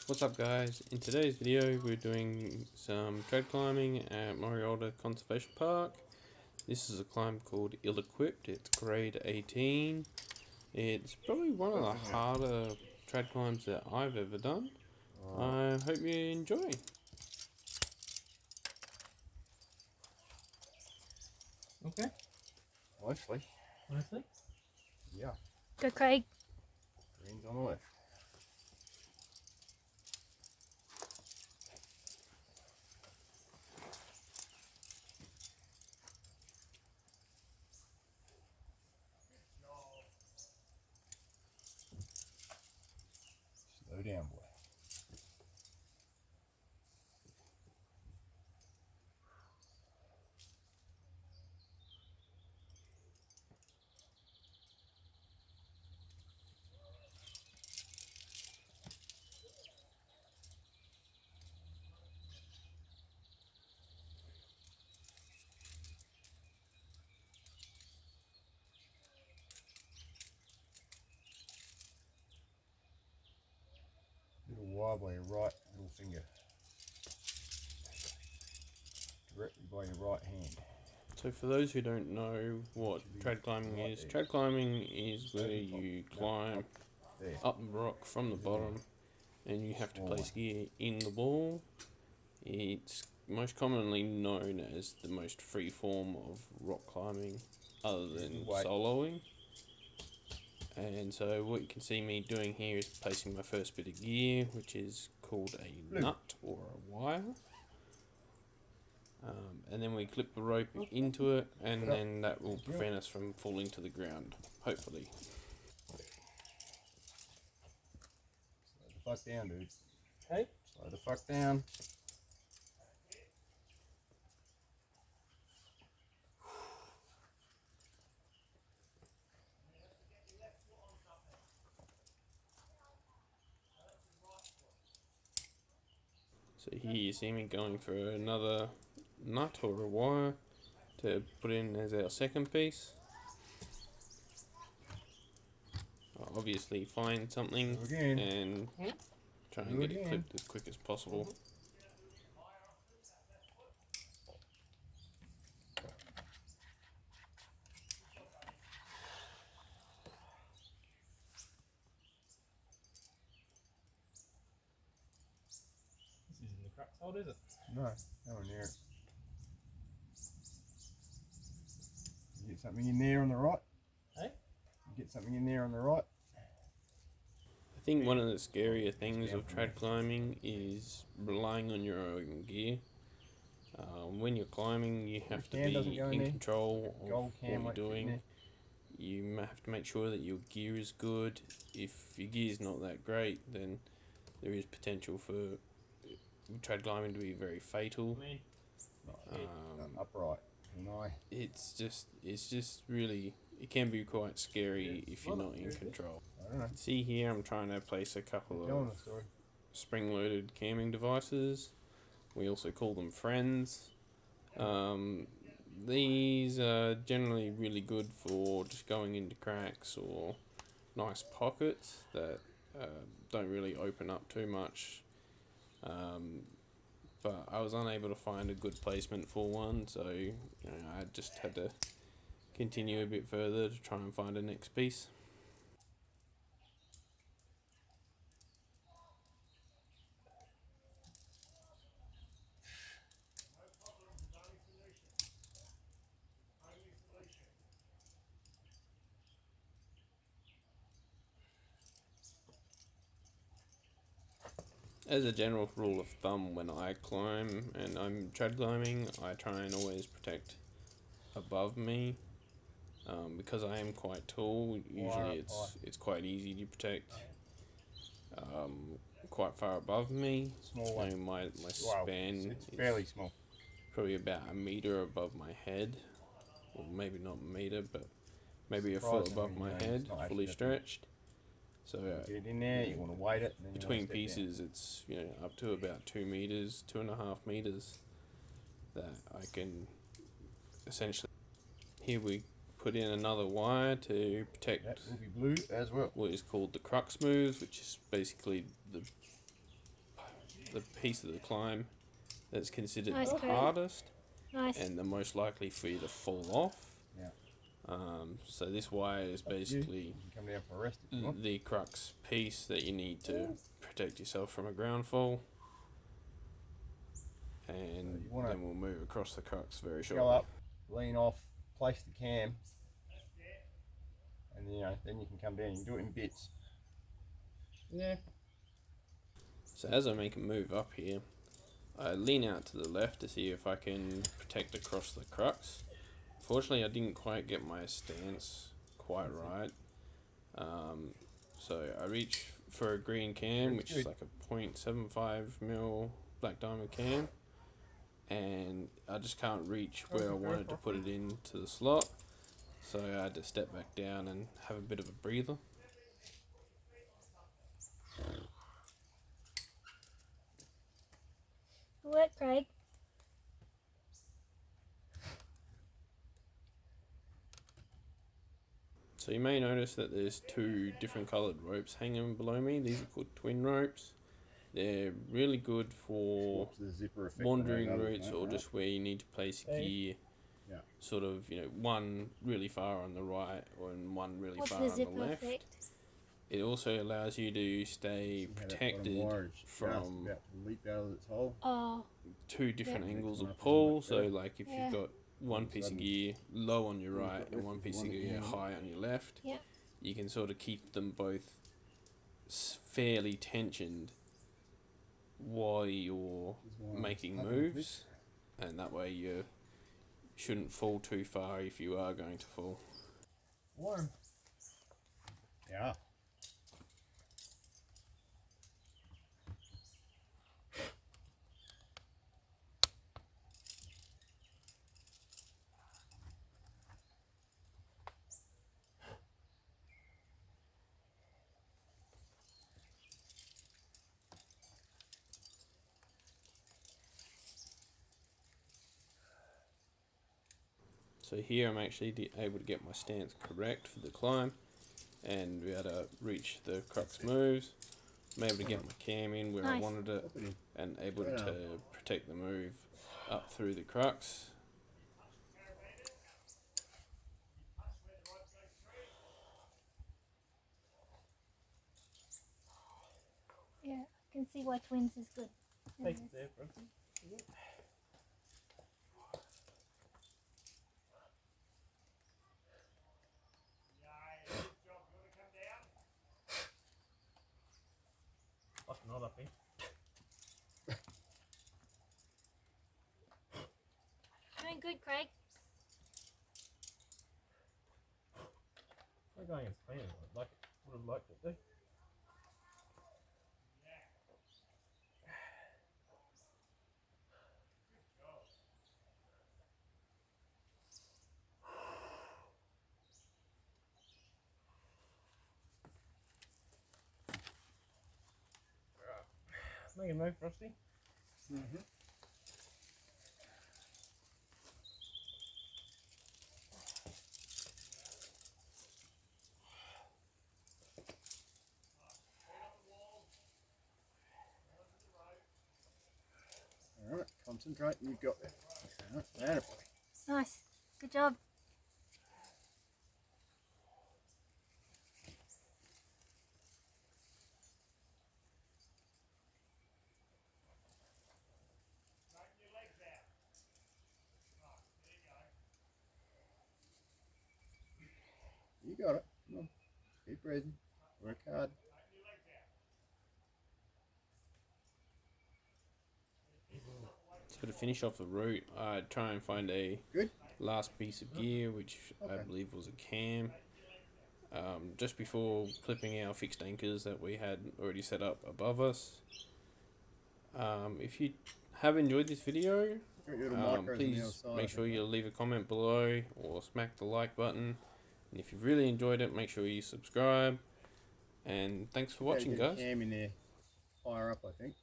What's up guys, in today's video we're doing some trad climbing at Morialta Conservation Park. This is a climb called Illequipt. It's grade 18. It's probably one of the harder trad climbs that I've ever done. I hope you enjoy. Okay. Mostly. Honestly? Yeah. Go, Craig. Green's on the left. Slow down, boy. Little wide by your right little finger. Directly by your right hand. So for those who don't know what trad climbing is, trad climbing is where you climb up the rock from the bottom and you have to place gear in the wall. It's most commonly known as the most free form of rock climbing other than soloing. And so what you can see me doing here is placing my first bit of gear, which is called a nut or a wire. And then we clip the rope into it, and then that will prevent us from falling to the ground, hopefully. Slow the fuck down, dude. Okay. Slow the fuck down. So here you see me going for another nut or a wire to put in as our second piece. I'll obviously find something and try and get it clipped as quick as possible. This isn't the crack side, is it? No, nowhere near it. You get something in there on the right? Hey? You get something in there on the right? I think one of the scarier things of trad climbing is relying on your own gear. When you're climbing, you have to be in control of what you're doing. You have to make sure that your gear is good. If your gear is not that great, then there is potential for trad climbing to be very fatal. Upright. It's just really, it can be quite scary if you're not in control. I don't know. See here, I'm trying to place a couple of spring-loaded camming devices. We also call them friends. These are generally really good for just going into cracks or nice pockets that don't really open up too much. But I was unable to find a good placement for one, so I just had to continue a bit further to try and find a next piece. As a general rule of thumb, when I climb and I'm trad climbing, I try and always protect above me. Because I am quite tall, usually it's quite easy to protect quite far above me. Small one. My span it's fairly small. Probably about a meter above my head, or maybe not a meter, but maybe a foot above my head, fully stretched. So get it in there. You want to weight it. Between pieces, it's up to about 2 meters, 2.5 meters that I can essentially. Here we put in another wire to protect. That will be blue as well. What is called the crux moves, which is basically the the piece of the climb that's considered Nice, the Craig. hardest Nice. and the most likely for you to fall off. Yeah. So this wire is basically You can come down for a rest if you want. the crux piece that you need to protect yourself from a ground fall. And you wanna then we'll move across the crux very shortly. Go up, lean off, place the cam, and then you can come down. You can do it in bits. Yeah. So as I make a move up here, I lean out to the left to see if I can protect across the crux. Fortunately, I didn't quite get my stance quite right. So I reach for a green cam, which is like a 0.75mm black diamond cam, and I just can't reach where I wanted to put it into the slot. So I had to step back down and have a bit of a breather. Good work, Craig. So you may notice that there's two different coloured ropes hanging below me. These are called twin ropes. They're really good for wandering routes or just where you need to place gear. Yeah. Sort of, one really far on the right and one really What's far the on the zipper left. effect? It also allows you to stay protected from about to leap out of its hole. Oh, two different Yeah. angles Yeah. of pull. So like if Yeah. you've got one piece of gear low on your right and one piece of gear high on your left, yeah. you can sort of keep them both fairly tensioned while you're making moves, and that way you shouldn't fall too far if you are going to fall. Warm. Yeah. So here I'm actually able to get my stance correct for the climb and be able to reach the crux moves. I'm able to get my cam in where I Nice. wanted it and able to protect the move up through the crux. Yeah, I can see why twins is good. Thanks there, bro. Fucking not up here. Doing good, Craig. We're going as planned. Like, would have liked it though. Make a move, Frosty. Mm-hmm. Alright, concentrate, you've got it. Alright, Nice. Good job. you got it. Come on. Keep breathing. Work hard. So to finish off the route, I try and find a last piece of gear, which I believe was a cam. Just before clipping our fixed anchors that we had already set up above us. If you have enjoyed this video, please make sure you leave a comment below or smack the like button. And if you've really enjoyed it, make sure you subscribe. And thanks for watching, guys. Cam in there. Higher up, I think.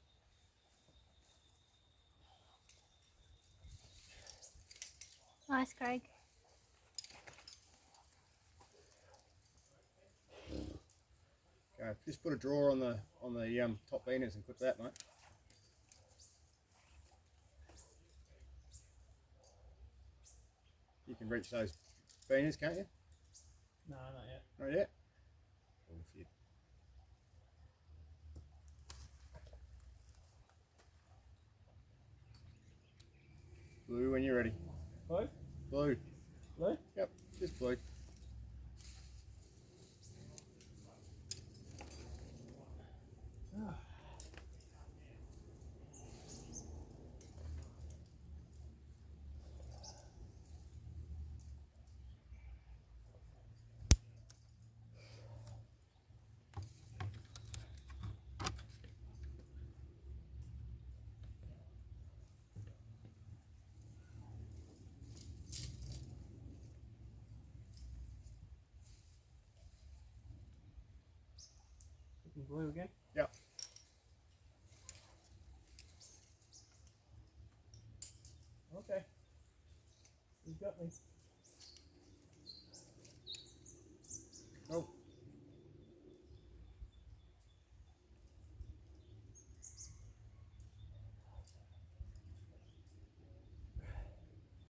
Nice, Craig. Okay, just put a drawer on the top beaners and clip that, mate. You can reach those beaners, can't you? No, not yet. Not yet? Bullshit. Blue when you're ready. Blue? Blue. Blue? Yep, just blue. Looking blue again? Yep. Okay. You got me.